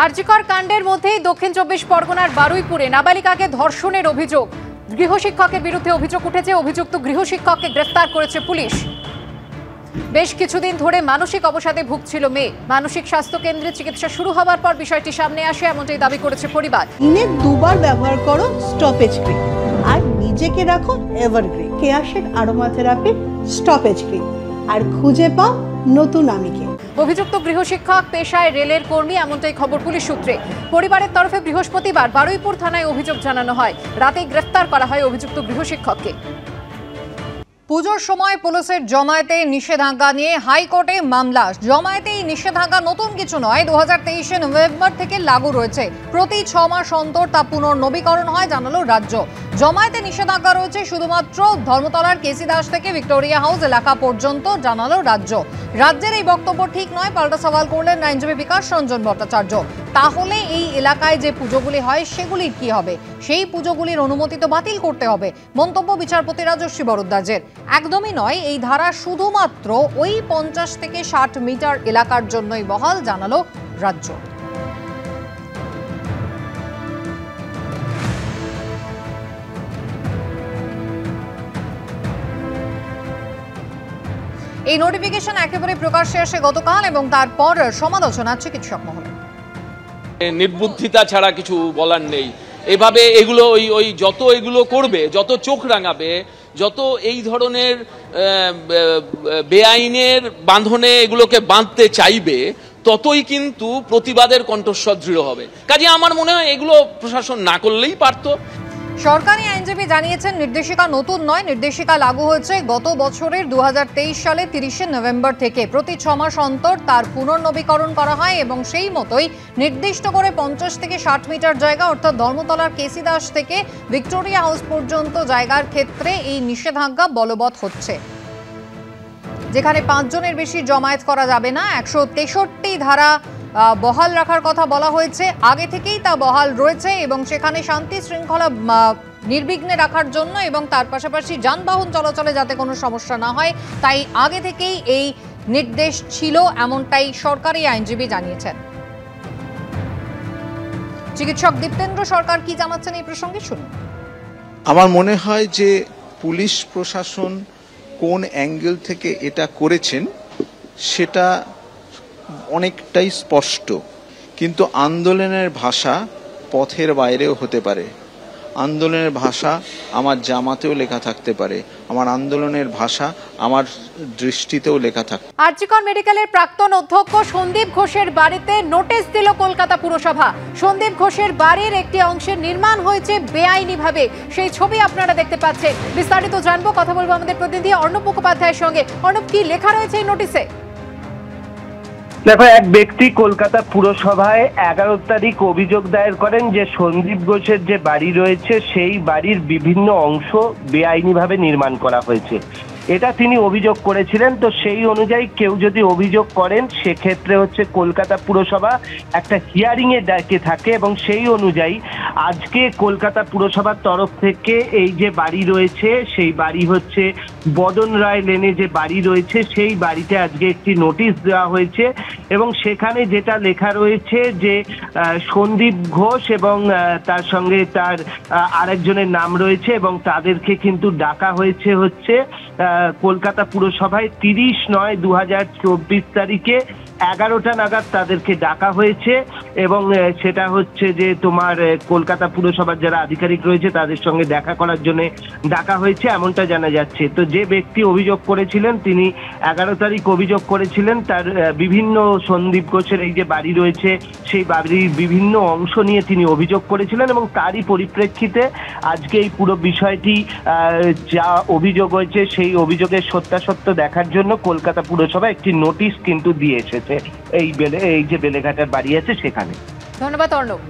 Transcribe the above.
আরজিকর কাণ্ডের মধ্যেই দক্ষিণ ২৪ পরগনার বারুইপুরে নাবালিকাকে ধর্ষণের অভিযোগ। গৃহশিক্ষকের বিরুদ্ধে অভিযোগ উঠেছে। অভিযুক্ত গৃহশিক্ষককে গ্রেফতার করেছে পুলিশ। বেশ কিছুদিন ধরে মানসিক অবসাদে ভুগছিল মেয়ে। মানসিক স্বাস্থ্য কেন্দ্রে চিকিৎসা শুরু হওয়ার পর বিষয়টি সামনে আসে, এমনটাই দাবি করেছে পরিবার। দিনে দুবার ব্যবহার করো স্টপেজ ক্রিম আর নিজেকে রাখো evergreen. Keya Seth aroma therapy stop age cream আর খুঁজে পাও নতুন আমিকে। অভিযুক্ত গৃহশিক্ষক পেশায় রেলের কর্মী, এমনটাই খবর পুলিশ সূত্রে। পরিবারের তরফে বৃহস্পতিবার বারুইপুর থানায় অভিযোগ জানানো হয়। রাতেই গ্রেফতার করা হয় অভিযুক্ত গৃহশিক্ষককে। পুজোর সময় পুলিশের জমায়েতে নিষেধাজ্ঞা নিয়ে হাইকোর্টে মামলা। জমায়েতে এই নিষেধাজ্ঞা নতুন কিছু নয়, 2023 নভেম্বর থেকে লাগু রয়েছে। প্রতি 6 মাস অন্তর তা পুনর্নবীকরণ হয়, জানালো রাজ্য। জমায়েতে নিষেধাজ্ঞা রয়েছে শুধুমাত্র ধর্মতলার কেসি দাস থেকে ভিক্টোরিয়া হাউস এলাকা পর্যন্ত, জানালো রাজ্য। রাজ্যের এই বক্তব্য ঠিক নয়, পাল্টা সওয়াল করলেন আইনজীবী বিকাশ রঞ্জন ভট্টাচার্য। তাহলে এই এলাকায় যে পুজোগুলি হয় সেগুলির কি হবে? সেই পুজোগুলির অনুমতি তো বাতিল করতে হবে। মন্তব্য বিচারপতি রাজস্বী বরদ্দাজের। একদমই নয়, এই ধারা শুধুমাত্র ওই 50 থেকে 60 মিটার এলাকার জন্যই বহাল, জানালো রাজ্য। এই নোটিফিকেশন একেবারে প্রকাশ্যে আসে গতকাল এবং তারপর সমালোচনা চিকিৎসক মহলে। নির্বুদ্ধিতা ছাড়া কিছু বলার নেই। এভাবে এগুলো ওই যত এগুলো করবে, যত চোখ রাঙাবে, যত এই ধরনের বেআইনের বাঁধনে এগুলোকে বাঁধতে চাইবে, ততই কিন্তু প্রতিবাদের কণ্ঠস্বর দৃঢ় হবে। কাজে আমার মনে হয় এগুলো প্রশাসন না করলেই পারত। সরকারি আইনজীবী জানিয়েছেন, নির্দেশিকা নতুন নয়, নির্দেশিকা লাগু হয়েছে গত বছরের 2023 সালে 30 নভেম্বর থেকে। প্রতি 6 মাস অন্তর তার পুনর্নবীকরণ করা হয় এবং সেই মতোই নির্দিষ্ট করে 50 থেকে 60 মিটার জায়গা, অর্থাৎ ধর্মতলার কেসি দাস থেকে ভিক্টোরিয়া হাউস পর্যন্ত জায়গার ক্ষেত্রে এই নিষেধাজ্ঞা বলবৎ হচ্ছে। যেখানে 5 জনের বেশি জমায়েত করা যাবে না। 163 ধারা বহাল রাখার কথা বলা হয়েছে, আগে থেকেই তা বহাল রয়েছে এবং সেখানে শান্তি শৃঙ্খলা নির্বিঘ্নে রাখার জন্য এবং তার পাশাপাশি যানবাহন চলাচলে যাতে কোনো সমস্যা না হয়, তাই আগে থেকেই এই নির্দেশ ছিল, এমনটাই সরকারি আইনজীবী জানিয়েছেন। চিকিৎসক দীপ্তেন্দ্র সরকার কি জানাচ্ছেন এই প্রসঙ্গে শুনুন। আমার মনে হয় যে পুলিশ প্রশাসন কোন অ্যাঙ্গেল থেকে এটা করেছেন সেটা অনেকটাই স্পষ্ট, কিন্তু আন্দোলনের ভাষা পথের বাইরেও হতে পারে। আন্দোলনের ভাষা আমার জামাতেও লেখা থাকতে পারে, আমার আন্দোলনের ভাষা আমার দৃষ্টিতেও লেখা থাকে। আরজিকর মেডিকেলের প্রাক্তন অধ্যক্ষ সন্দীপ ঘোষের বাড়িতে নোটিশ দিল কলকাতা পুরসভা। সন্দীপ ঘোষের বাড়ির একটি অংশের নির্মাণ হয়েছে বেআইনিভাবে, সেই ছবি আপনারা দেখতে পাচ্ছেন। বিস্তারিত জানবো, কথা বলবো আমাদের প্রতিনিধি অর্ণব মুখোপাধ্যায়ের সঙ্গে। অর্ণব, কি লেখা রয়েছে এই নোটিশে? দেখো, এক ব্যক্তি কলকাতা পুরসভায় 11 তারিখ অভিযোগ দায়ের করেন যে সন্দীপ ঘোষের যে বাড়ি রয়েছে সেই বাড়ির বিভিন্ন অংশ বেআইনিভাবে নির্মাণ করা হয়েছে, এটা তিনি অভিযোগ করেছিলেন। তো সেই অনুযায়ী কেউ যদি অভিযোগ করেন সেক্ষেত্রে হচ্ছে কলকাতা পুরসভা একটা হিয়ারিং এ ডাকে থাকে এবং সেই অনুযায়ী আজকে কলকাতা পুরসভার তরফ থেকে এই যে বাড়ি রয়েছে সেই বাড়ি হচ্ছে বদন রায় লেনে যে বাড়ি রয়েছে সেই বাড়িতে আজকে একটি নোটিশ দেওয়া হয়েছে এবং সেখানে যেটা লেখা রয়েছে যে সন্দীপ ঘোষ এবং তার সঙ্গে তার আরেকজনের নাম রয়েছে এবং তাদেরকে কিন্তু ডাকা হয়েছে হচ্ছে কলকাতা পুরসভায় 30/9/2024 তারিখে 11টা নাগাদ তাদেরকে ডাকা হয়েছে এবং সেটা হচ্ছে যে তোমার কলকাতা পুরসভার যারা আধিকারিক রয়েছে তাদের সঙ্গে দেখা করার জন্য ডাকা হয়েছে, এমনটা জানা যাচ্ছে। তো যে ব্যক্তি অভিযোগ করেছিলেন তিনি 11 তারিখ অভিযোগ করেছিলেন তার বিভিন্ন সন্দীপ ঘোষের এই যে বাড়ি রয়েছে সেই বাড়ির বিভিন্ন অংশ নিয়ে তিনি অভিযোগ করেছিলেন এবং তারই পরিপ্রেক্ষিতে আজকে এই পুরো বিষয়টি যা অভিযোগ হয়েছে সেই অভিযোগের সত্যাসত্য দেখার জন্য কলকাতা পুরসভা একটি নোটিশ কিন্তু দিয়ে এসেছে এই যে বেলেঘাটার বাড়ি আছে সেখানে। ধন্যবাদ অর্ণব।